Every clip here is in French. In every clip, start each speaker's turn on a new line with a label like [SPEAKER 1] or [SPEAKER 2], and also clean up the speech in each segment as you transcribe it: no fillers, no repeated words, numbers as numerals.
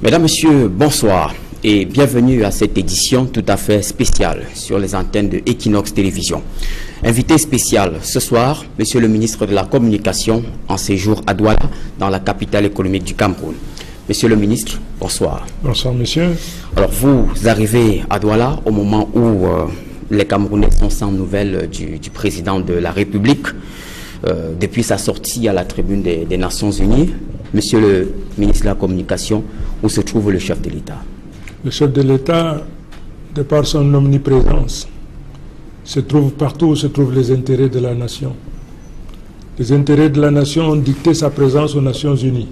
[SPEAKER 1] Mesdames, Messieurs, bonsoir et bienvenue à cette édition tout à fait spéciale sur les antennes de Equinox Télévision. Invité spécial ce soir, Monsieur le ministre de la Communication en séjour à Douala, dans la capitale économique du Cameroun. Monsieur le ministre, bonsoir.
[SPEAKER 2] Bonsoir, monsieur.
[SPEAKER 1] Alors, vous arrivez à Douala au moment où les Camerounais sont sans nouvelles du président de la République depuis sa sortie à la tribune des Nations Unies. Monsieur le ministre de la Communication, où se trouve le chef de l'État?
[SPEAKER 2] Le chef de l'État, de par son omniprésence, se trouve partout où se trouvent les intérêts de la nation. Les intérêts de la nation ont dicté sa présence aux Nations Unies.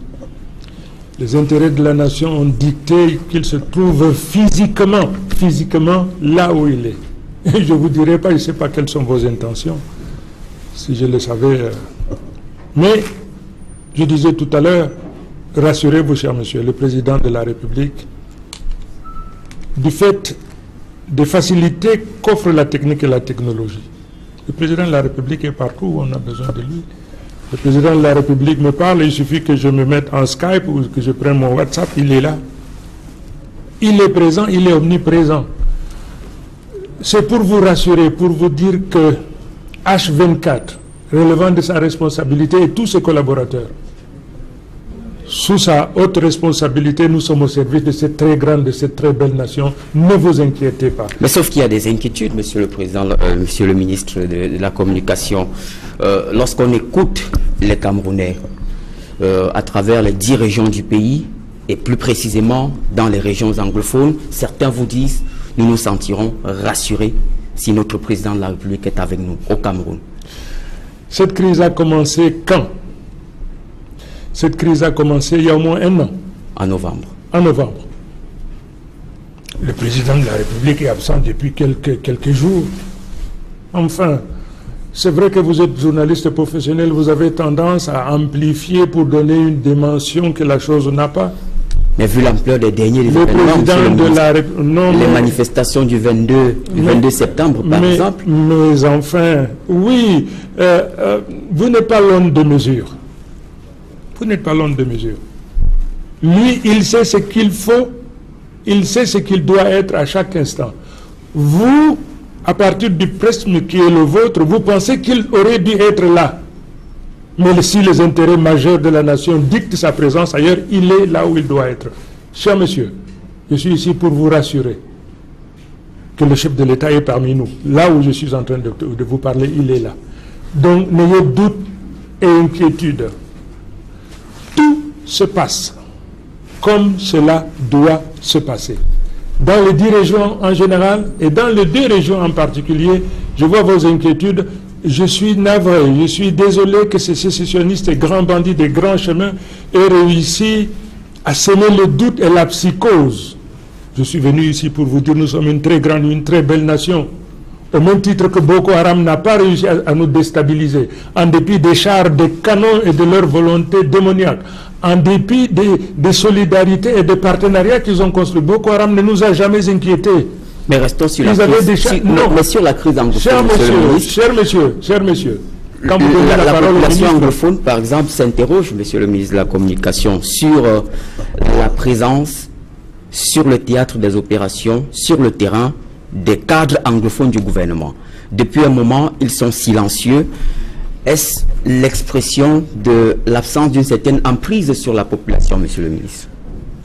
[SPEAKER 2] Les intérêts de la nation ont dicté qu'il se trouve physiquement là où il est. Et je ne vous dirai pas, je ne sais pas quelles sont vos intentions, si je le savais. Mais, je disais tout à l'heure, rassurez-vous, cher monsieur, le président de la République, du fait des facilités qu'offre la technique et la technologie. Le président de la République est partout où on a besoin de lui. Le président de la République me parle, il suffit que je me mette en Skype ou que je prenne mon WhatsApp, il est là. Il est présent, il est omniprésent. C'est pour vous rassurer, pour vous dire que H24, relevant de sa responsabilité, et tous ses collaborateurs, sous sa haute responsabilité, nous sommes au service de cette très grande, de cette très belle nation. Ne vous inquiétez pas.
[SPEAKER 1] Mais sauf qu'il y a des inquiétudes, monsieur le président, monsieur le ministre de la Communication. Lorsqu'on écoute les Camerounais à travers les 10 régions du pays, et plus précisément dans les régions anglophones, certains vous disent « nous nous sentirons rassurés si notre président de la République est avec nous au Cameroun ».
[SPEAKER 2] Cette crise a commencé quand? Cette crise a commencé il y a au moins 1 an.
[SPEAKER 1] En novembre.
[SPEAKER 2] En novembre. Le président de la République est absent depuis quelques jours. Enfin, c'est vrai que vous êtes journaliste professionnel, vous avez tendance à amplifier pour donner une dimension que la chose n'a pas.
[SPEAKER 1] Mais vu l'ampleur des derniers événements, les manifestations du 22 septembre, par exemple.
[SPEAKER 2] Mais enfin, oui, vous n'êtes pas l'homme de mesure. Vous n'êtes pas l'homme de mesure. Lui, il sait ce qu'il faut, il sait ce qu'il doit être à chaque instant. Vous, à partir du prisme qui est le vôtre, vous pensez qu'il aurait dû être là. Mais si les intérêts majeurs de la nation dictent sa présence ailleurs, il est là où il doit être. Cher monsieur, je suis ici pour vous rassurer que le chef de l'État est parmi nous. Là où je suis en train de vous parler, il est là. Donc, n'ayez doute et inquiétude. Tout se passe comme cela doit se passer. Dans les 10 régions en général et dans les 2 régions en particulier, je vois vos inquiétudes. Je suis navré, je suis désolé que ces sécessionnistes et grands bandits des grands chemins aient réussi à semer le doute et la psychose. Je suis venu ici pour vous dire nous sommes une très grande, une très belle nation. Au même titre que Boko Haram n'a pas réussi à nous déstabiliser, en dépit des chars, des canons et de leur volonté démoniaque, en dépit des solidarités et des partenariats qu'ils ont construits. Boko Haram ne nous a jamais inquiétés.
[SPEAKER 1] Mais restons sur la crise. Mais sur la crise anglophone,
[SPEAKER 2] cher monsieur,
[SPEAKER 1] quand vous donnez la population anglophone, par exemple, s'interroge, monsieur le ministre de la Communication, sur la présence sur le théâtre des opérations, sur le terrain, des cadres anglophones du gouvernement. Depuis un moment, ils sont silencieux. Est-ce l'expression de l'absence d'une certaine emprise sur la population, monsieur le ministre?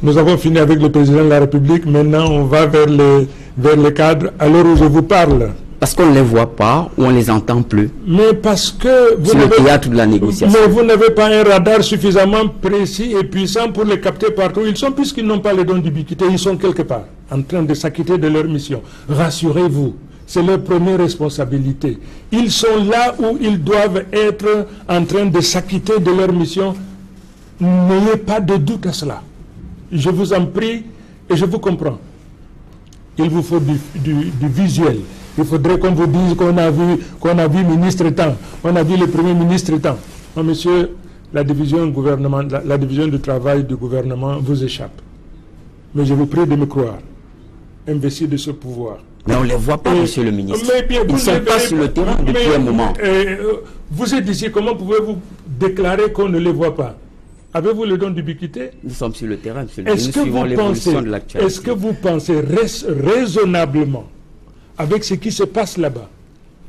[SPEAKER 2] Nous avons fini avec le président de la République. Maintenant, on va vers les cadres à l'heure où je vous parle.
[SPEAKER 1] Parce qu'on ne les voit pas ou on ne les entend plus.
[SPEAKER 2] Mais parce que
[SPEAKER 1] vous n'avez théâtre de la négociation.
[SPEAKER 2] Mais vous n'avez pas un radar suffisamment précis et puissant pour les capter partout. Ils sont, puisqu'ils n'ont pas les dons d'ubiquité, ils sont quelque part en train de s'acquitter de leur mission. Rassurez-vous, c'est leur première responsabilité. Ils sont là où ils doivent être en train de s'acquitter de leur mission. N'ayez pas de doute à cela. Je vous en prie et je vous comprends. Il vous faut du visuel. Il faudrait qu'on vous dise qu'on a vu ministre temps, on a vu le premier ministre temps. Non, monsieur, la division du travail du gouvernement vous échappe. Mais je vous prie de me croire. Investi de ce pouvoir.
[SPEAKER 1] Mais on ne les voit pas, monsieur le ministre. Ils ne sont pas sur le terrain depuis un moment.
[SPEAKER 2] Vous êtes ici, comment pouvez-vous déclarer qu'on ne les voit pas? Avez-vous le don d'ubiquité?
[SPEAKER 1] Nous sommes sur le terrain, monsieur le ministre. Nous suivons l'évolution de l'actualité.
[SPEAKER 2] Est-ce que vous pensez raisonnablement, avec ce qui se passe là-bas,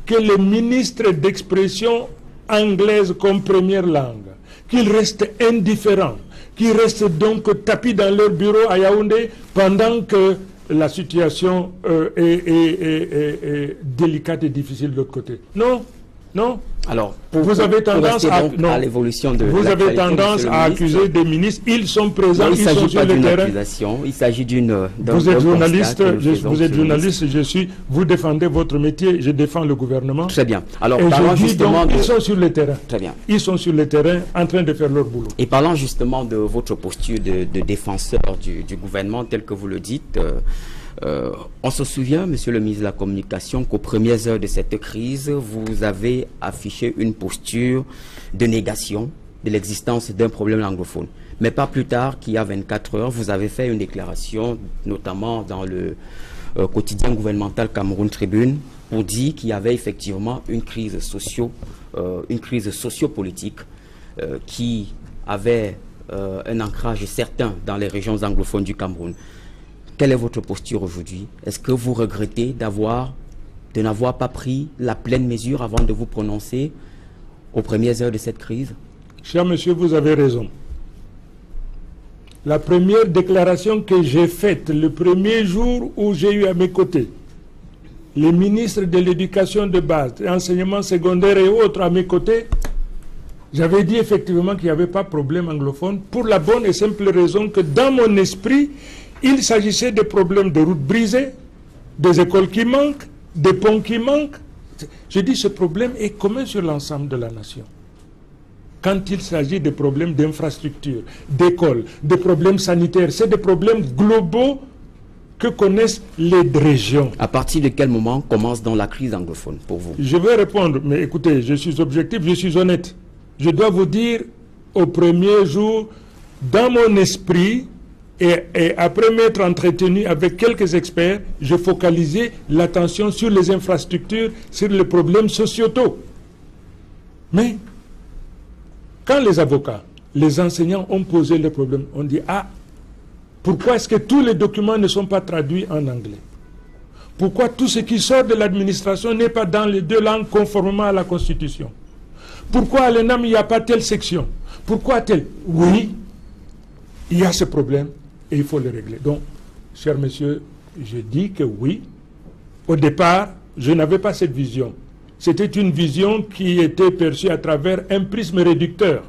[SPEAKER 2] que les ministres d'expression anglaise comme première langue, qu'ils restent indifférents, qu'ils restent donc tapis dans leur bureau à Yaoundé pendant que la situation est délicate et difficile de l'autre côté? Non, non.
[SPEAKER 1] Alors,
[SPEAKER 2] vous avez tendance
[SPEAKER 1] à l'évolution de
[SPEAKER 2] vous avez tendance à accuser des ministres. Ils sont présents, ils sont sur le terrain.
[SPEAKER 1] Il s'agit d'une.
[SPEAKER 2] Vous êtes journaliste, vous défendez votre métier, je défends le gouvernement.
[SPEAKER 1] Très bien. Alors, parlons justement
[SPEAKER 2] ils sont sur le terrain.
[SPEAKER 1] Très bien.
[SPEAKER 2] Ils sont sur le terrain en train de faire leur boulot.
[SPEAKER 1] Et parlant justement de votre posture de défenseur du gouvernement, tel que vous le dites. On se souvient, monsieur le ministre de la Communication, qu'aux premières heures de cette crise, vous avez affiché une posture de négation de l'existence d'un problème anglophone. Mais pas plus tard qu'il y a 24 heures, vous avez fait une déclaration, notamment dans le quotidien gouvernemental Cameroun Tribune, pour dire qu'il y avait effectivement une crise sociopolitique qui avait un ancrage certain dans les régions anglophones du Cameroun. Quelle est votre posture aujourd'hui? Est-ce que vous regrettez de n'avoir pas pris la pleine mesure avant de vous prononcer aux premières heures de cette crise?
[SPEAKER 2] Cher monsieur, vous avez raison. La première déclaration que j'ai faite le premier jour où j'ai eu à mes côtés les ministres de l'éducation de base, enseignement secondaire et autres à mes côtés, j'avais dit effectivement qu'il n'y avait pas de problème anglophone pour la bonne et simple raison que dans mon esprit, il s'agissait des problèmes de routes brisées, des écoles qui manquent, des ponts qui manquent. Je dis ce problème est commun sur l'ensemble de la nation. Quand il s'agit des problèmes d'infrastructures, d'écoles, des problèmes sanitaires, c'est des problèmes globaux que connaissent les régions.
[SPEAKER 1] À partir de quel moment commence donc la crise anglophone pour vous?
[SPEAKER 2] Je vais répondre, mais écoutez, je suis objectif, je suis honnête. Je dois vous dire, au premier jour, dans mon esprit, et après m'être entretenu avec quelques experts, je focalisais l'attention sur les infrastructures, sur les problèmes sociétaux. Mais, quand les avocats, les enseignants ont posé le problème, on dit, ah, pourquoi est-ce que tous les documents ne sont pas traduits en anglais? Pourquoi tout ce qui sort de l'administration n'est pas dans les deux langues conformément à la Constitution? Pourquoi à l'ENAM il n'y a pas telle section? Pourquoi telle? Oui, il y a ce problème. Et il faut le régler. Donc, cher monsieur, je dis que oui. Au départ, je n'avais pas cette vision. C'était une vision qui était perçue à travers un prisme réducteur.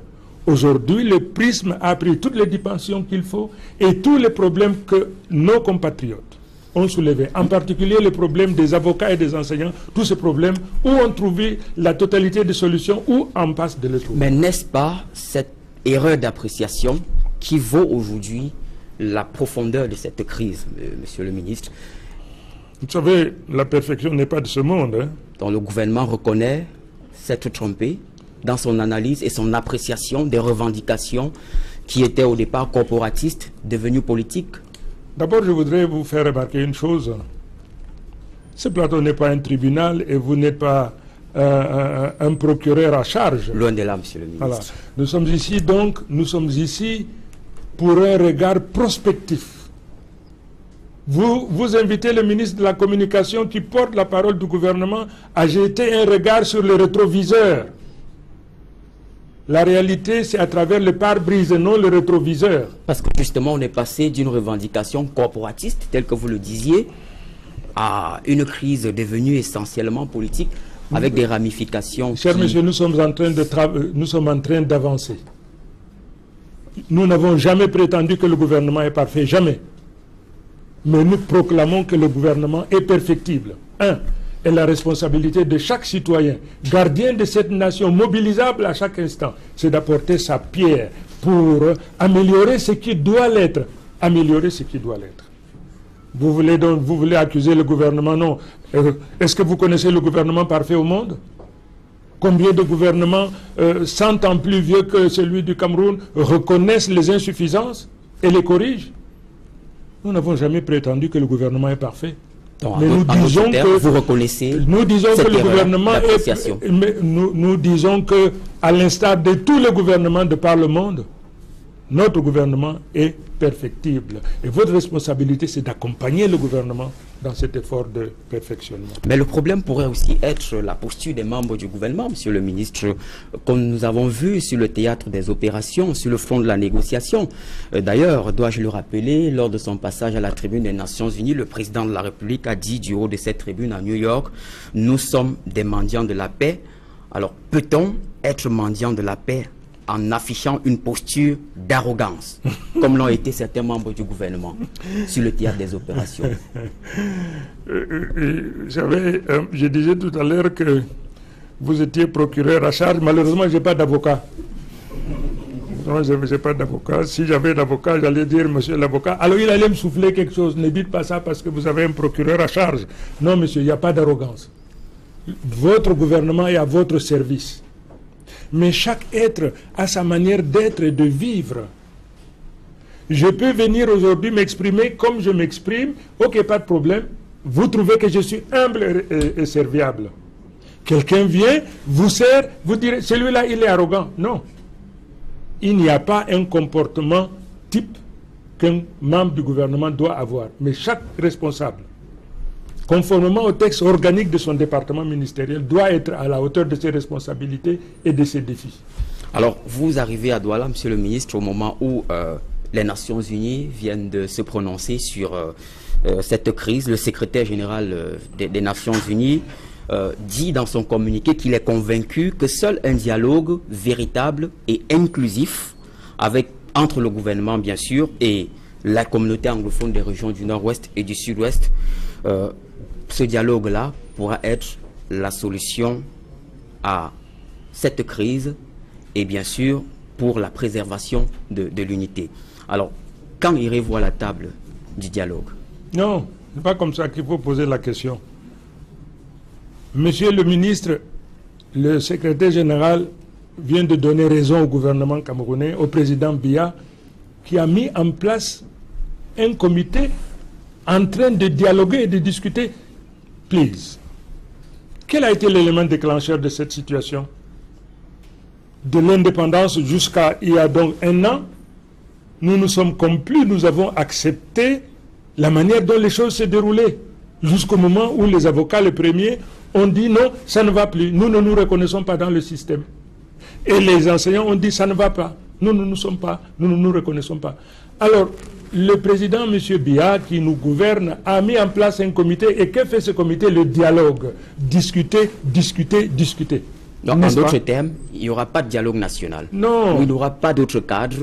[SPEAKER 2] Aujourd'hui, le prisme a pris toutes les dimensions qu'il faut et tous les problèmes que nos compatriotes ont soulevés, en particulier les problèmes des avocats et des enseignants, tous ces problèmes où on trouvait la totalité des solutions ou en passe de les trouver.
[SPEAKER 1] Mais n'est-ce pas cette erreur d'appréciation qui vaut aujourd'hui la profondeur de cette crise, monsieur le ministre?
[SPEAKER 2] Vous savez, la perfection n'est pas de ce monde. Hein.
[SPEAKER 1] Donc le gouvernement reconnaît s'être trompé dans son analyse et son appréciation des revendications qui étaient au départ corporatistes, devenues politiques.
[SPEAKER 2] D'abord, je voudrais vous faire remarquer une chose. Ce plateau n'est pas un tribunal et vous n'êtes pas un procureur à charge.
[SPEAKER 1] Loin de là, monsieur le ministre.
[SPEAKER 2] Voilà. Nous sommes ici pour un regard prospectif. Vous invitez le ministre de la Communication qui porte la parole du gouvernement à jeter un regard sur le rétroviseur. La réalité, c'est à travers le pare-brise et non le rétroviseur.
[SPEAKER 1] Parce que justement, on est passé d'une revendication corporatiste, telle que vous le disiez, à une crise devenue essentiellement politique, avec des ramifications.
[SPEAKER 2] Cher monsieur, nous sommes en train d'avancer. Nous n'avons jamais prétendu que le gouvernement est parfait, jamais. Mais nous proclamons que le gouvernement est perfectible. Et la responsabilité de chaque citoyen, gardien de cette nation, mobilisable à chaque instant, c'est d'apporter sa pierre pour améliorer ce qui doit l'être. Améliorer ce qui doit l'être. Vous voulez accuser le gouvernement? Non. Est-ce que vous connaissez le gouvernement parfait au monde? Combien de gouvernements, 100 ans plus vieux que celui du Cameroun, reconnaissent les insuffisances et les corrigent? Nous n'avons jamais prétendu que le gouvernement est parfait.
[SPEAKER 1] Donc, mais nous disons que vous reconnaissez.
[SPEAKER 2] Nous disons que le gouvernement est. Nous disons que, à l'instar de tous les gouvernements de par le monde, notre gouvernement est perfectible. Et votre responsabilité, c'est d'accompagner le gouvernement dans cet effort de perfectionnement.
[SPEAKER 1] Mais le problème pourrait aussi être la posture des membres du gouvernement, monsieur le ministre, comme nous avons vu sur le théâtre des opérations, sur le front de la négociation. D'ailleurs, dois-je le rappeler, lors de son passage à la tribune des Nations Unies, le président de la République a dit du haut de cette tribune à New York, « Nous sommes des mendiants de la paix ». Alors, peut-on être mendiant de la paix en affichant une posture d'arrogance, comme l'ont été certains membres du gouvernement sur le théâtre des opérations?
[SPEAKER 2] Vous savez, je disais tout à l'heure que vous étiez procureur à charge. Malheureusement, je n'ai pas d'avocat. Non, je n'ai pas d'avocat. Si j'avais d'avocat, j'allais dire, monsieur l'avocat, alors il allait me souffler quelque chose. Ne dites pas ça parce que vous avez un procureur à charge. Non, monsieur, il n'y a pas d'arrogance. Votre gouvernement est à votre service. Mais chaque être a sa manière d'être et de vivre. Je peux venir aujourd'hui m'exprimer comme je m'exprime, ok, pas de problème. Vous trouvez que je suis humble et serviable. Quelqu'un vient, vous sert, vous direz, celui-là, il est arrogant. Non. Il n'y a pas un comportement type qu'un membre du gouvernement doit avoir. Mais chaque responsable, conformément au texte organique de son département ministériel, doit être à la hauteur de ses responsabilités et de ses défis.
[SPEAKER 1] Alors, vous arrivez à Douala, monsieur le ministre, au moment où les Nations Unies viennent de se prononcer sur cette crise. Le secrétaire général des Nations Unies dit dans son communiqué qu'il est convaincu que seul un dialogue véritable et inclusif entre le gouvernement, bien sûr, et la communauté anglophone des régions du Nord-Ouest et du Sud-Ouest, ce dialogue-là pourra être la solution à cette crise et bien sûr pour la préservation de l'unité. Alors, quand irez-vous à la table du dialogue?
[SPEAKER 2] Non, ce n'est pas comme ça qu'il faut poser la question. Monsieur le ministre, le secrétaire général vient de donner raison au gouvernement camerounais, au président Biya, qui a mis en place un comité en train de dialoguer et de discuter. Please. Quel a été l'élément déclencheur de cette situation? De l'indépendance jusqu'à il y a donc un an, nous nous sommes complis, nous avons accepté la manière dont les choses se déroulaient. Jusqu'au moment où les avocats, les premiers, ont dit non, ça ne va plus. Nous ne nous reconnaissons pas dans le système. Et les enseignants ont dit ça ne va pas. Nous ne nous reconnaissons pas. Alors, le président, M. Biya, qui nous gouverne, a mis en place un comité. Et que fait ce comité? Le dialogue. Discuter, discuter, discuter.
[SPEAKER 1] Donc, en d'autres termes, il n'y aura pas de dialogue national.
[SPEAKER 2] Non.
[SPEAKER 1] Il n'y aura pas d'autre cadre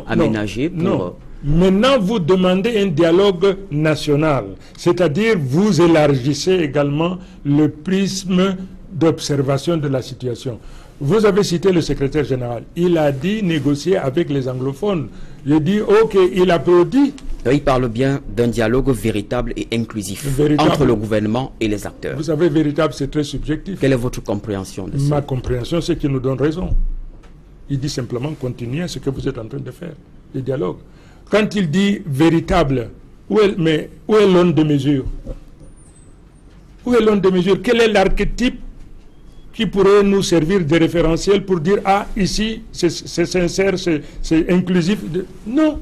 [SPEAKER 1] aménagé pour...
[SPEAKER 2] Non. Maintenant, vous demandez un dialogue national. C'est-à-dire, vous élargissez également le prisme d'observation de la situation. Vous avez cité le secrétaire général. Il a dit négocier avec les anglophones. J'ai dit, ok, il applaudit.
[SPEAKER 1] Il parle bien d'un dialogue véritable et inclusif entre le gouvernement et les acteurs.
[SPEAKER 2] Vous savez, véritable, c'est très subjectif.
[SPEAKER 1] Quelle est votre compréhension de ça?
[SPEAKER 2] Ma compréhension, c'est qu'il nous donne raison. Il dit simplement continuer ce que vous êtes en train de faire, le dialogue. Quand il dit véritable, où est l'onde de mesure? Où est l'onde de mesure? Quel est l'archétype qui pourrait nous servir de référentiel pour dire, ah, ici, c'est sincère, c'est inclusif? Non,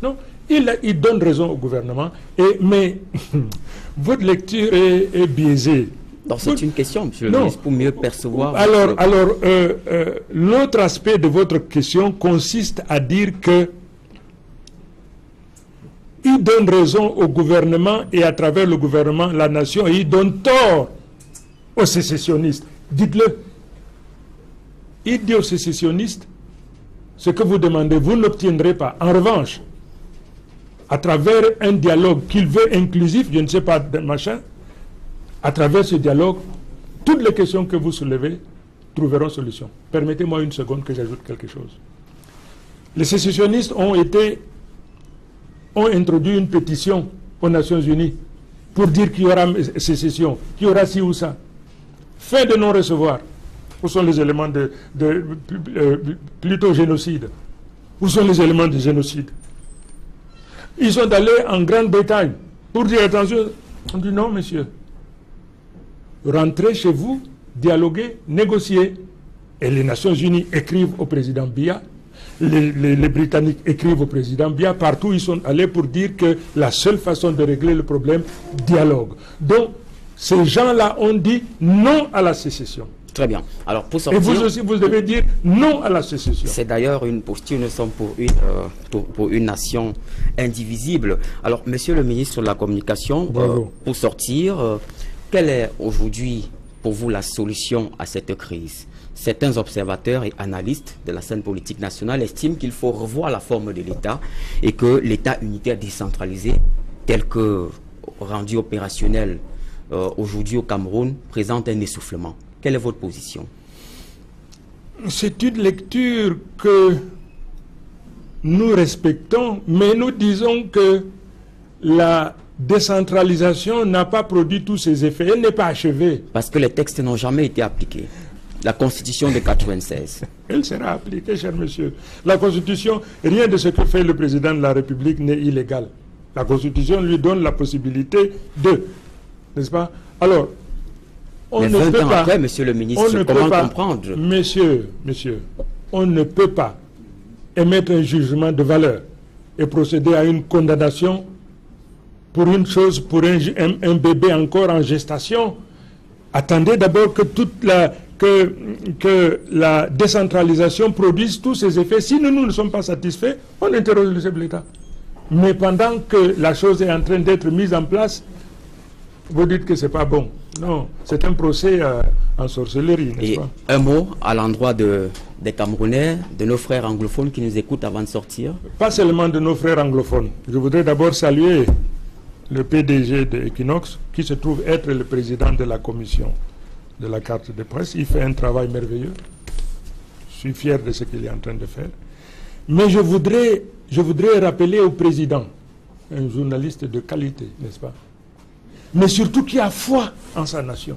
[SPEAKER 2] non. Il donne raison au gouvernement, mais votre lecture est biaisée.
[SPEAKER 1] Donc c'est une question, monsieur le ministre, pour mieux percevoir...
[SPEAKER 2] Alors, l'autre aspect de votre question consiste à dire que il donne raison au gouvernement et à travers le gouvernement, la nation, et il donne tort aux sécessionnistes. Dites-le. Il dit aux sécessionnistes, ce que vous demandez, vous n'obtiendrez pas. En revanche, à travers un dialogue qu'il veut inclusif, je ne sais pas, machin, à travers ce dialogue, toutes les questions que vous soulevez trouveront solution. Permettez-moi une seconde que j'ajoute quelque chose. Les sécessionnistes ont introduit une pétition aux Nations Unies pour dire qu'il y aura sécession, qu'il y aura ci ou ça. Fin de non-recevoir. Où sont les éléments plutôt génocide? Où sont les éléments de génocide? Ils sont allés en Grande-Bretagne pour dire attention. On dit non, monsieur. Rentrez chez vous, dialoguez, négociez. Et les Nations Unies écrivent au président Biya. les Britanniques écrivent au président Biya, partout ils sont allés pour dire que la seule façon de régler le problème, dialogue. Donc, ces gens-là ont dit non à la sécession.
[SPEAKER 1] Très bien. Alors, pour sortir...
[SPEAKER 2] Et vous aussi, vous devez dire non à la sécession.
[SPEAKER 1] C'est d'ailleurs une posture, nous sommes pour une nation indivisible. Alors, monsieur le ministre de la Communication, pour sortir, quelle est aujourd'hui pour vous la solution à cette crise? Certains observateurs et analystes de la scène politique nationale estiment qu'il faut revoir la forme de l'État et que l'État unitaire décentralisé, tel que rendu opérationnel aujourd'hui au Cameroun, présente un essoufflement. Quelle est votre position?
[SPEAKER 2] C'est une lecture que nous respectons, mais nous disons que la décentralisation n'a pas produit tous ses effets. Elle n'est pas achevée.
[SPEAKER 1] Parce que les textes n'ont jamais été appliqués. La Constitution de 1996.
[SPEAKER 2] Elle sera appliquée, cher monsieur. La Constitution, rien de ce que fait le président de la République n'est illégal. La Constitution lui donne la possibilité de... N'est-ce pas? Alors, on
[SPEAKER 1] mais
[SPEAKER 2] ne
[SPEAKER 1] 20
[SPEAKER 2] peut
[SPEAKER 1] ans
[SPEAKER 2] pas...
[SPEAKER 1] après, monsieur le ministre, comment comprendre?
[SPEAKER 2] Monsieur, on ne peut pas émettre un jugement de valeur et procéder à une condamnation pour une chose, pour un bébé encore en gestation. Attendez d'abord que que la décentralisation produise tous ses effets. Si nous ne sommes pas satisfaits, on interroge le chef de l'État. Mais pendant que la chose est en train d'être mise en place, vous dites que ce n'est pas bon. Non, c'est un procès en sorcellerie, n'est-ce pas?
[SPEAKER 1] Un mot à l'endroit des Camerounais, de nos frères anglophones qui nous écoutent avant de sortir?
[SPEAKER 2] Pas seulement de nos frères anglophones. Je voudrais d'abord saluer le PDG de Equinox, qui se trouve être le président de la commission de la carte de presse. Il fait un travail merveilleux. Je suis fier de ce qu'il est en train de faire. Mais je voudrais rappeler au président, un journaliste de qualité, n'est-ce pas? Mais surtout qui a foi en sa nation.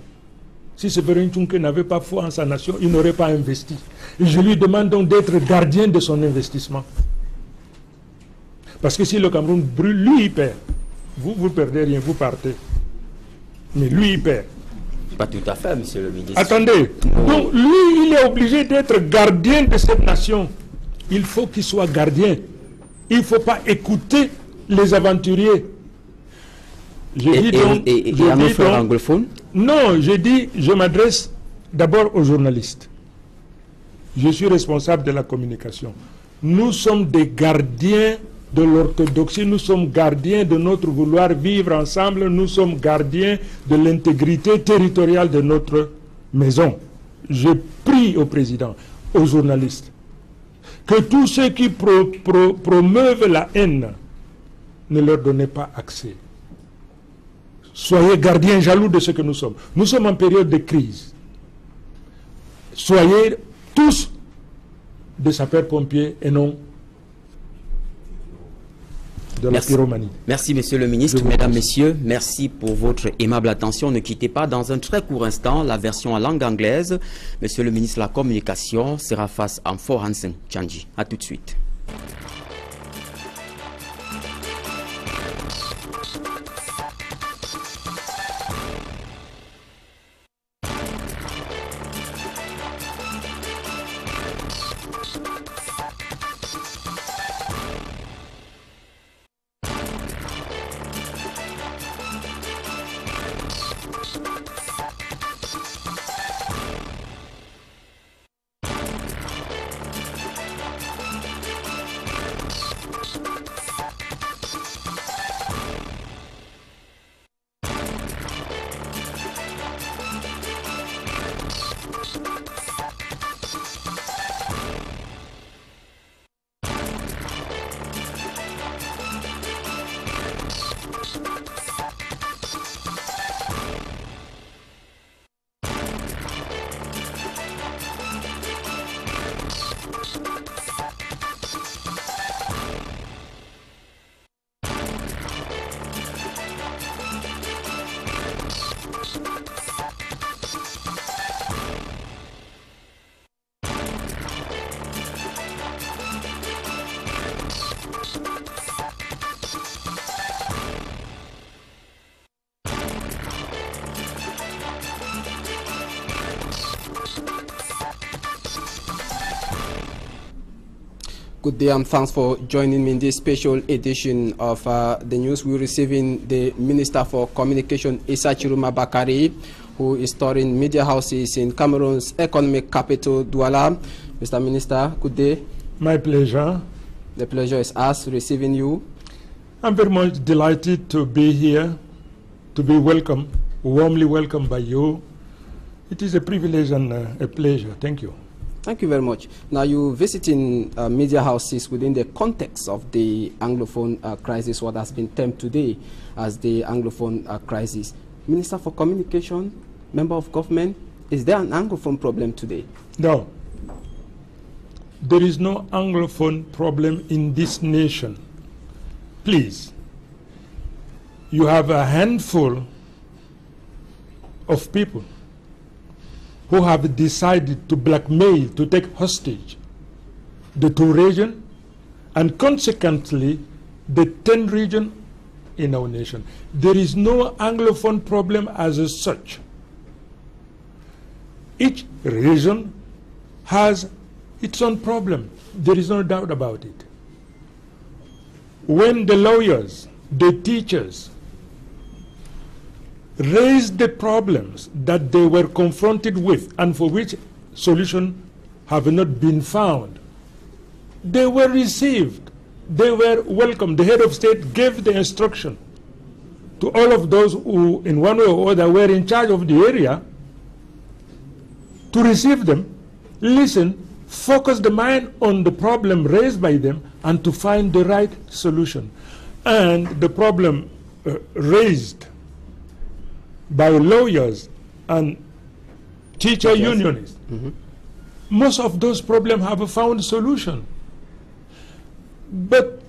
[SPEAKER 2] Si Séverin Tchounkè n'avait pas foi en sa nation, il n'aurait pas investi. Et je lui demande donc d'être gardien de son investissement. Parce que si le Cameroun brûle, lui il perd. Vous perdez rien, vous partez. Mais lui il perd.
[SPEAKER 1] Pas tout à fait, monsieur le ministre.
[SPEAKER 2] Attendez. Donc lui, il est obligé d'être gardien de cette nation. Il faut qu'il soit gardien. Il ne faut pas écouter les aventuriers.
[SPEAKER 1] Et à nos frères anglophones?
[SPEAKER 2] Non, je m'adresse d'abord aux journalistes. Je suis responsable de la communication. Nous sommes des gardiens de l'orthodoxie, nous sommes gardiens de notre vouloir vivre ensemble, nous sommes gardiens de l'intégrité territoriale de notre maison. Je prie au président, aux journalistes, que tous ceux qui promeuvent la haine, ne leur donnez pas accès. Soyez gardiens jaloux de ce que nous sommes. Nous sommes en période de crise. Soyez tous des sapeurs-pompiers et non de la pyromanie.
[SPEAKER 1] Merci, monsieur le ministre. Mesdames, messieurs, merci pour votre aimable attention. Ne quittez pas. Dans un très court instant, la version en langue anglaise. Monsieur le ministre de la Communication sera face à Mfor Hansen Tchandji. A tout de suite.
[SPEAKER 3] Good day and thanks for joining me in this special edition of the news. We're receiving the Minister for Communication, Issa Chiroma Bakari, who is touring media houses in Cameroon's economic capital, Douala. Mr. Minister, good day.
[SPEAKER 2] My pleasure.
[SPEAKER 3] The pleasure is ours receiving you.
[SPEAKER 2] I'm very much delighted to be here, to be warmly welcomed by you. It is a privilege and a pleasure. Thank you.
[SPEAKER 3] Thank you very much. Now, you visiting media houses within the context of the Anglophone crisis, what has been termed today as the Anglophone crisis. Minister for Communication, member of government, is there an Anglophone problem today?
[SPEAKER 2] No. There is no Anglophone problem in this nation. Please, you have a handful of people who have decided to blackmail, to take hostage the 2 regions and consequently the 10 regions in our nation. There is no Anglophone problem as such. Each region has its own problem. There is no doubt about it. When the lawyers, the teachers, raised the problems that they were confronted with and for which solutions have not been found, they were received, they were welcomed. The head of state gave the instruction to all of those who in one way or other were in charge of the area to receive them, listen, focus the mind on the problem raised by them and to find the right solution. And the problem raised by lawyers and teacher unionists, most of those problems have found a solution. But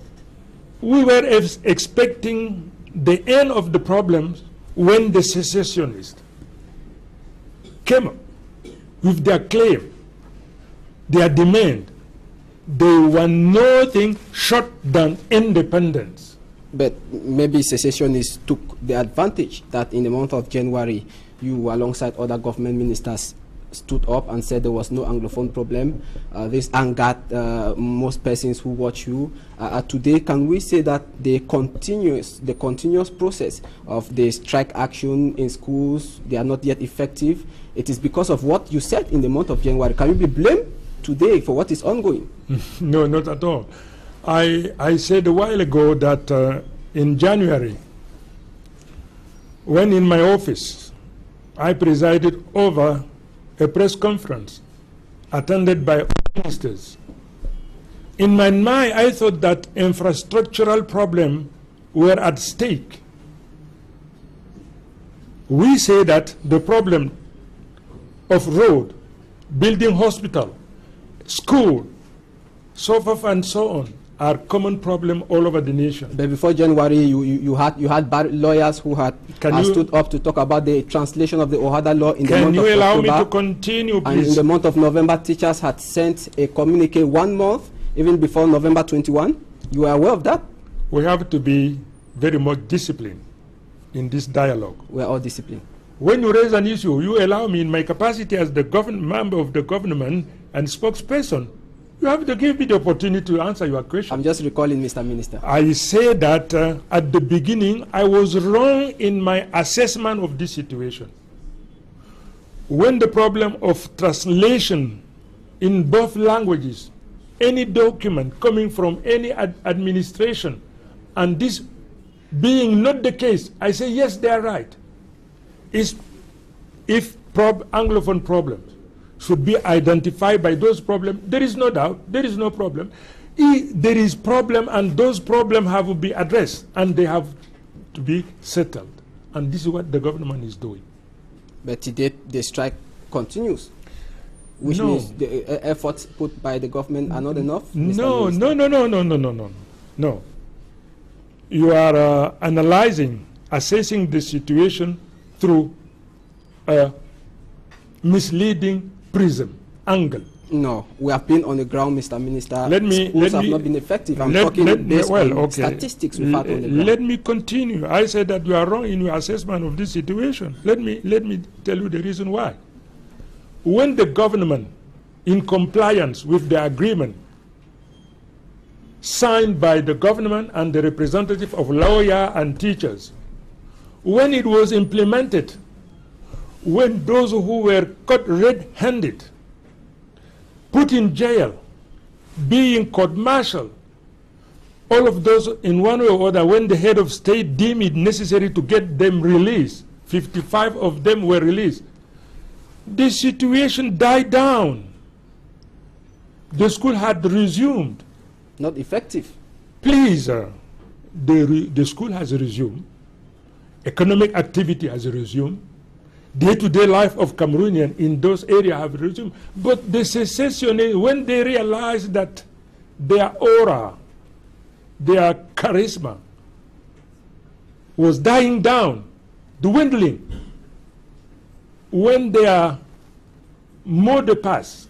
[SPEAKER 2] we were expecting the end of the problems when the secessionists came up with their claim, their demand. They were nothing short than independence.
[SPEAKER 3] But maybe secessionists took the advantage that in the month of January, you, alongside other government ministers, stood up and said there was no Anglophone problem. This angered most persons who watch you. Today, can we say that the continuous process of the strike action in schools, they are not yet effective? It is because of what you said in the month of January. Can you be blamed today for what is ongoing?
[SPEAKER 2] No, not at all. I said a while ago that in January, when in my office, I presided over a press conference attended by ministers. In my mind, I thought that infrastructural problems were at stake. We say that the problem of road, building hospital, school, so forth and so on, are common problem all over the nation.
[SPEAKER 3] But before January, you had lawyers who had stood up to talk about the translation of the OHADA law in the month of October.
[SPEAKER 2] Can you allow me to continue, please?
[SPEAKER 3] And in the month of November, teachers had sent a communique 1 month, even before November 21. You are aware of that?
[SPEAKER 2] We have to be very much disciplined in this dialogue.
[SPEAKER 3] We are all disciplined.
[SPEAKER 2] When you raise an issue, you allow me in my capacity as the member of the government and spokesperson, you have to give me the opportunity to answer your question.
[SPEAKER 3] I'm just recalling, Mr. Minister.
[SPEAKER 2] I say that at the beginning, I was wrong in my assessment of this situation. When the problem of translation in both languages, any document coming from any administration, and this being not the case, I say, yes, they are right. If Anglophone problems should be identified by those problems, there is no doubt, there is no problem. There is problem, and those problems have to be addressed, and they have to be settled. And this is what the government is doing.
[SPEAKER 3] But today, the strike continues, which means the efforts put by the government are not enough?
[SPEAKER 2] No. You are analyzing, assessing the situation through a misleading prism, angle.
[SPEAKER 3] No, we have been on the ground, Mr. Minister.
[SPEAKER 2] Schools
[SPEAKER 3] have not been effective. I'm talking based on statistics we've had on the ground.
[SPEAKER 2] Let me continue. I said that you are wrong in your assessment of this situation. Let me tell you the reason why. When the government, in compliance with the agreement signed by the government and the representative of lawyers and teachers. When it was implemented, when those who were caught red-handed, put in jail, being court-martialed, all of those in one way or other, when the head of state deemed it necessary to get them released, 55 of them were released, the situation died down. The school had resumed.
[SPEAKER 3] Not effective.
[SPEAKER 2] Please, the school has resumed. Economic activity has resumed. Day-to-day life of Cameroonians in those areas have resumed. But the secessionists, when they realized that their aura, their charisma was dying down, dwindling, when their mot de passe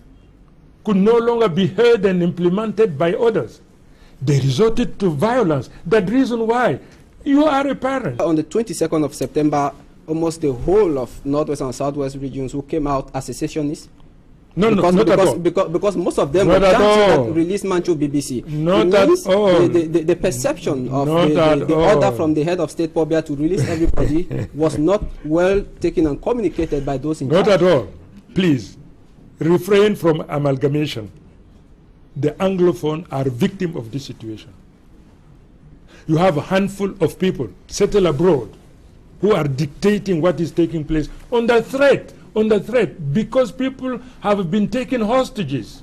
[SPEAKER 2] could no longer be heard and implemented by others, they resorted to violence. That's the reason why you are a parent.
[SPEAKER 3] On the 22nd of September, almost the whole of Northwest and Southwest regions who came out as secessionists.
[SPEAKER 2] No, not at all.
[SPEAKER 3] Because most of them
[SPEAKER 2] not
[SPEAKER 3] were
[SPEAKER 2] dancing
[SPEAKER 3] that released Manchu BBC.
[SPEAKER 2] Not at all.
[SPEAKER 3] The perception of the order from the head of state, Pobia, to release everybody was not well taken and communicated by those in charge.
[SPEAKER 2] Not at all. Please, refrain from amalgamation. The Anglophone are victim of this situation. You have a handful of people settled abroad who are dictating what is taking place under threat, because people have been taken hostages.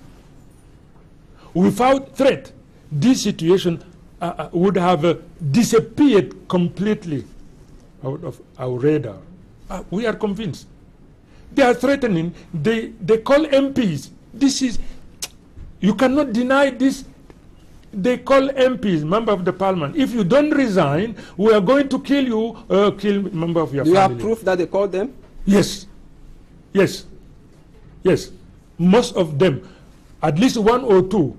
[SPEAKER 2] Without threat, this situation would have disappeared completely out of our radar. We are convinced. They are threatening. They call MPs. This is, you cannot deny this. They call MPs, member of the parliament. If you don't resign, we are going to kill you, kill member of your family.
[SPEAKER 3] Do you have proof that they called them?
[SPEAKER 2] Yes. Yes. Yes. Most of them, at least one or two,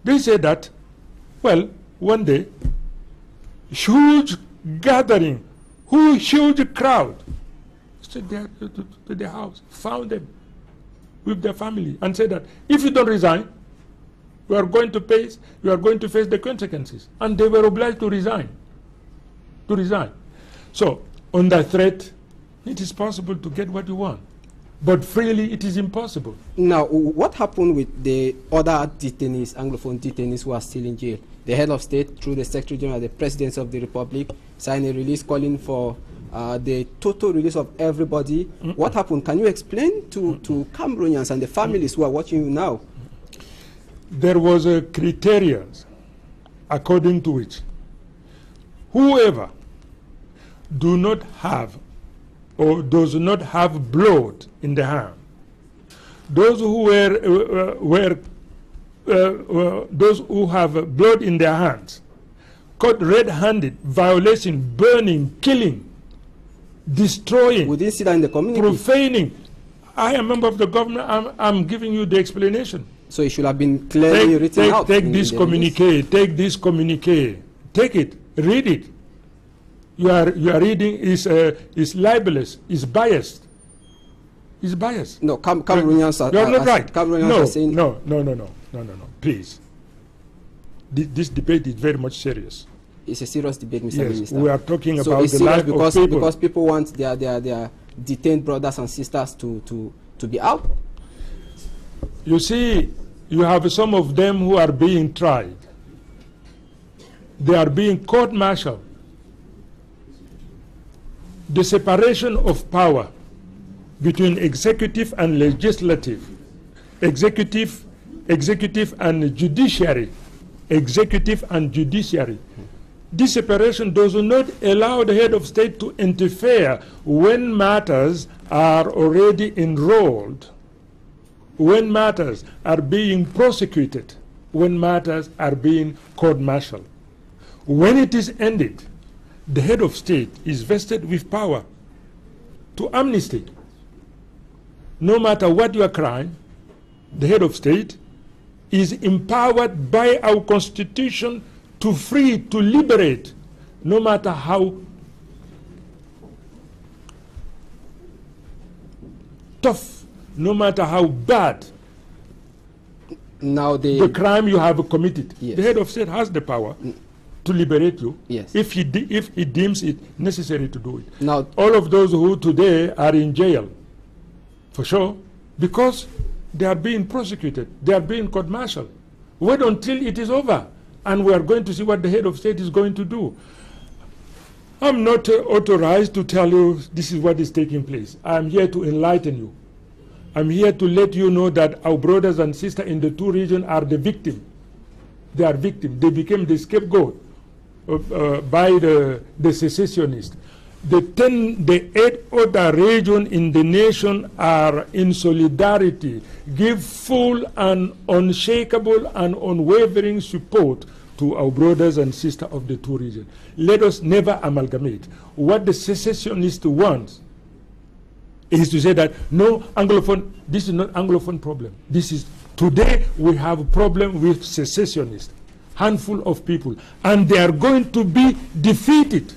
[SPEAKER 2] they say that, well, one day, huge gathering, huge crowd, stood there to the house, found them with their family, and said that if you don't resign, you are going to face the consequences. And they were obliged to resign. So, under threat, it is possible to get what you want. But freely, it is impossible.
[SPEAKER 3] Now, what happened with the other detainees, Anglophone detainees who are still in jail? The head of state, through the Secretary General, the President of the Republic, signed a release calling for the total release of everybody. What happened? Can you explain to Cameroonians and the families who are watching you now?
[SPEAKER 2] There was a criteria according to which whoever do not have or does not have blood in the hand, those who those who have blood in their hands, caught red-handed, violation, burning, killing, destroying,
[SPEAKER 3] we didn't see that in the community,
[SPEAKER 2] profaning. I am a member of the government. I'm giving you the explanation.
[SPEAKER 3] So it should have been clearly written out.
[SPEAKER 2] Take this communique. Take this communique. Take it. Read it. You are reading is libelous. Is biased. Is biased.
[SPEAKER 3] No, Cameroonians are.
[SPEAKER 2] You are not right.
[SPEAKER 3] Cameroonians are saying
[SPEAKER 2] No. Please. This debate is very much serious.
[SPEAKER 3] It's a serious debate, Mr.
[SPEAKER 2] Yes,
[SPEAKER 3] Minister.
[SPEAKER 2] we are talking
[SPEAKER 3] so
[SPEAKER 2] about the life of people.
[SPEAKER 3] Because people want their detained brothers and sisters to be out.
[SPEAKER 2] You see, you have some of them who are being tried. They are being court-martialed. The separation of power between executive and legislative, executive and judiciary, this separation does not allow the head of state to interfere when matters are already enrolled, when matters are being prosecuted, when matters are being court-martialed. When it is ended, the head of state is vested with power to amnesty. No matter what your crime, the head of state is empowered by our constitution to free, to liberate, no matter how tough, no matter how bad
[SPEAKER 3] Now
[SPEAKER 2] the crime you have committed.
[SPEAKER 3] Yes.
[SPEAKER 2] The head of state has the power to liberate you,
[SPEAKER 3] yes,
[SPEAKER 2] if he deems it necessary to do it.
[SPEAKER 3] Now,
[SPEAKER 2] all of those who today are in jail, for sure, because they are being prosecuted, they are being court-martialed. Wait until it is over, and we are going to see what the head of state is going to do. I'm not authorized to tell you this is what is taking place. I'm here to enlighten you. I'm here to let you know that our brothers and sisters in the two regions are the victim. They are victims. They became the scapegoat by the secessionists. The 8 other regions in the nation are in solidarity, give full and unshakable and unwavering support to our brothers and sisters of the two regions. Let us never amalgamate. What the secessionists want is to say that no, Anglophone, this is not Anglophone problem. This is, today we have a problem with secessionists, handful of people, and they are going to be defeated.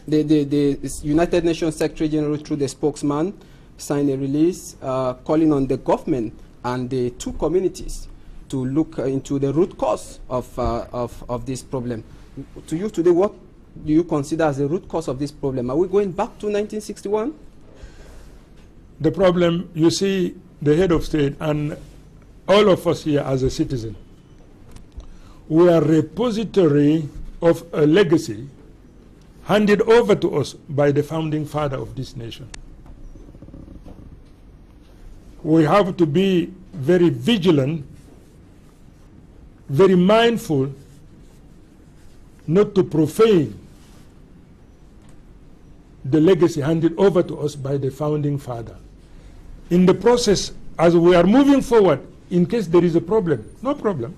[SPEAKER 3] The United Nations Secretary General, through the spokesman, signed a release calling on the government and the two communities to look into the root cause of this problem. To you today, what do you consider as the root cause of this problem? Are we going back to 1961?
[SPEAKER 2] The problem, you see, the head of state and all of us here as a citizen, we are a repository of a legacy handed over to us by the founding father of this nation. We have to be very vigilant, very mindful not to profane the legacy handed over to us by the founding father. In the process, as we are moving forward, in case there is a problem, no problem,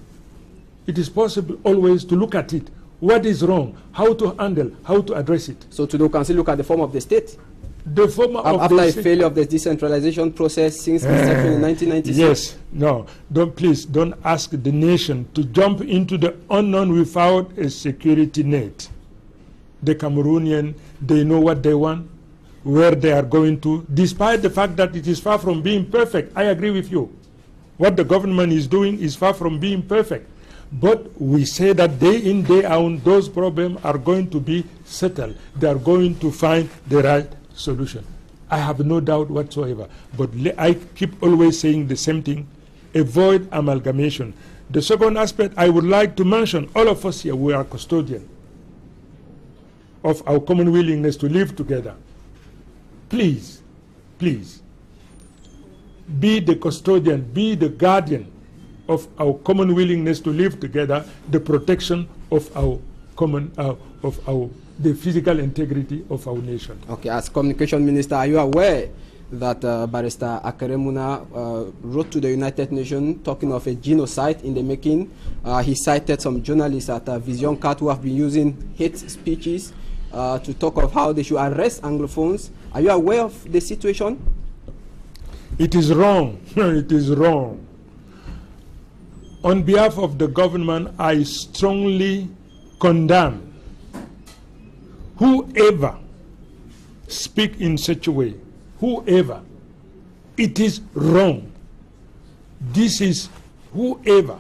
[SPEAKER 2] it is possible always to look at it. What is wrong? How to handle? How to address it?
[SPEAKER 3] So today we can still look at the form of the state?
[SPEAKER 2] The form of
[SPEAKER 3] after a failure of the decentralization process since inception in 1996?
[SPEAKER 2] Yes. No. Please don't ask the nation to jump into the unknown without a security net. The Cameroonian, they know what they want, where they are going to, despite the fact that it is far from being perfect. I agree with you. What the government is doing is far from being perfect. But we say that day in, day out, those problems are going to be settled. They are going to find the right solution. I have no doubt whatsoever. But I keep always saying the same thing. Avoid amalgamation. The second aspect I would like to mention, all of us here, we are custodians of our common willingness to live together. Please, please, be the custodian, be the guardian of our common willingness to live together, the protection of our common, the physical integrity of our nation.
[SPEAKER 3] Okay, as Communication Minister, are you aware that Barrister Akeremuna wrote to the United Nations talking of a genocide in the making? He cited some journalists at Vision Card who have been using hate speeches to talk of how they should arrest Anglophones. Are you aware of the situation?
[SPEAKER 2] It is wrong. It is wrong. On behalf of the government, I strongly condemn whoever speak in such a way. Whoever. It is wrong. This is whoever.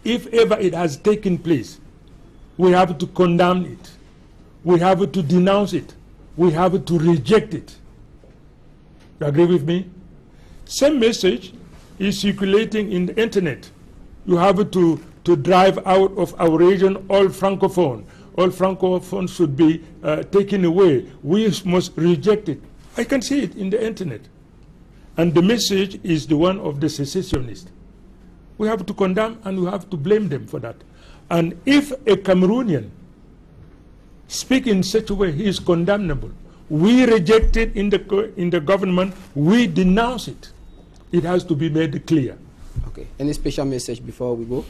[SPEAKER 2] If ever it has taken place, we have to condemn it. We have to denounce it. We have to reject it. You agree with me? Same message is circulating in the internet. You have to drive out of our region all francophone. All francophones should be taken away. We must reject it. I can see it in the internet. And the message is the one of the secessionists. We have to condemn and we have to blame them for that. And if a Cameroonian speaks in such a way, he is condemnable. We reject it in the government. We denounce it. It has to be made clear.
[SPEAKER 3] Okay. Any special message before we go?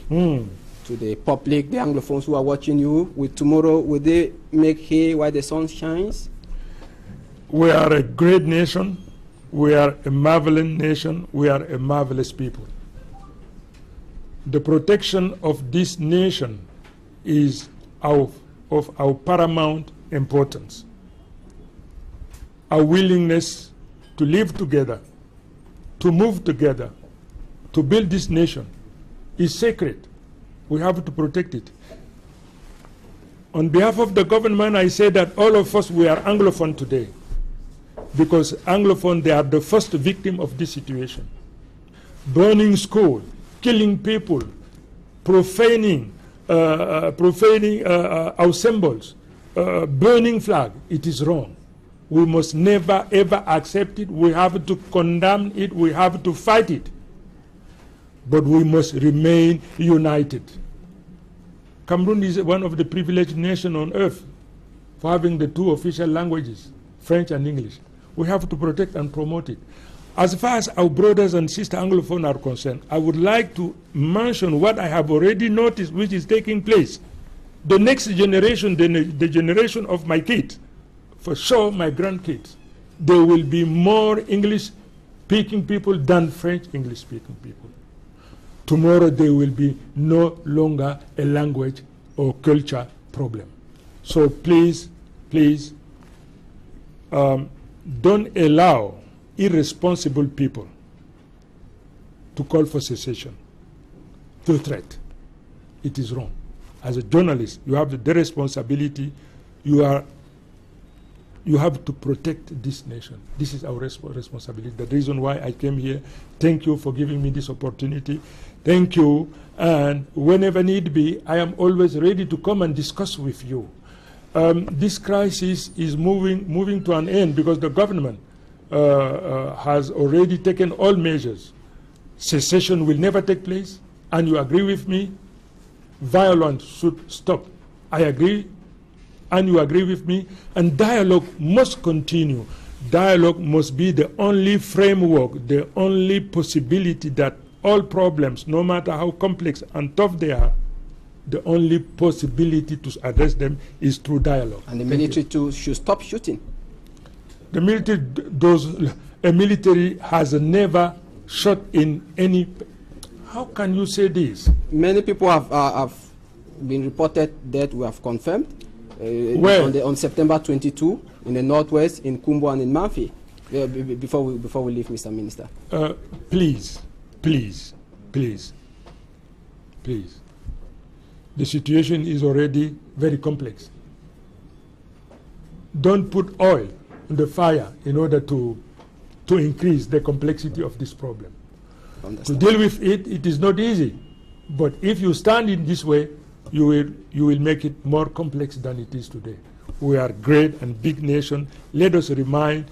[SPEAKER 3] To the public, the Anglophones who are watching you, will they make hay while the sun shines?
[SPEAKER 2] We are a great nation. We are a marvelous nation. We are a marvelous people. The protection of this nation is of our paramount importance. Our willingness to live together, to move together, to build this nation is sacred. We have to protect it. On behalf of the government, I say that all of us, we are Anglophone today, because Anglophone, they are the first victim of this situation. Burning school, killing people, profaning our symbols, burning flag, it is wrong. We must never ever accept it. We have to condemn it. We have to fight it. But we must remain united. Cameroon is one of the privileged nations on earth for having the two official languages, French and English. We have to protect and promote it. As far as our brothers and sisters Anglophone are concerned, I would like to mention what I have already noticed, which is taking place. The next generation, the generation of my kids, for sure my grandkids, there will be more English-speaking people than French English-speaking people. Tomorrow there will be no longer a language or culture problem. So please, please, don't allow irresponsible people to call for secession, to threat. It is wrong. As a journalist, you have the responsibility. You have to protect this nation. This is our responsibility. The reason why I came here. Thank you for giving me this opportunity. Thank you. And whenever need be, I am always ready to come and discuss with you. This crisis is moving to an end because the government has already taken all measures. Secession will never take place, and you agree with me, violence should stop. I agree, and you agree with me, and dialogue must continue. Dialogue must be the only framework, the only possibility that all problems, no matter how complex and tough they are, the only possibility to address them is through dialogue.
[SPEAKER 3] And the military too should stop shooting.
[SPEAKER 2] The military has never shot in any. How can you say this?
[SPEAKER 3] Many people have been reported dead. We have confirmed. On September 22 in the northwest, in Kumbo and in Mamfi. Before we leave, Mr. Minister.
[SPEAKER 2] Please. The situation is already very complex. Don't put oil on the fire in order to increase the complexity of this problem. To deal with it, it is not easy. But if you stand in this way, you will make it more complex than it is today. We are a great and big nation. Let us remain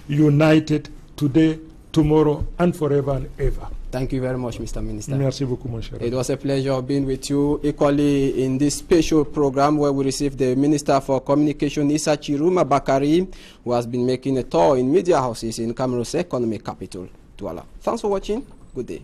[SPEAKER 2] united today, tomorrow, and forever and ever.
[SPEAKER 3] Thank you very much, Mr. Minister.
[SPEAKER 2] Merci beaucoup, mon cher.
[SPEAKER 3] It was a pleasure being with you equally in this special program where we received the Minister for Communication, Issa Chiruma Bakari, who has been making a tour in media houses in Cameroon's economic capital, Douala. Thanks for watching. Good day.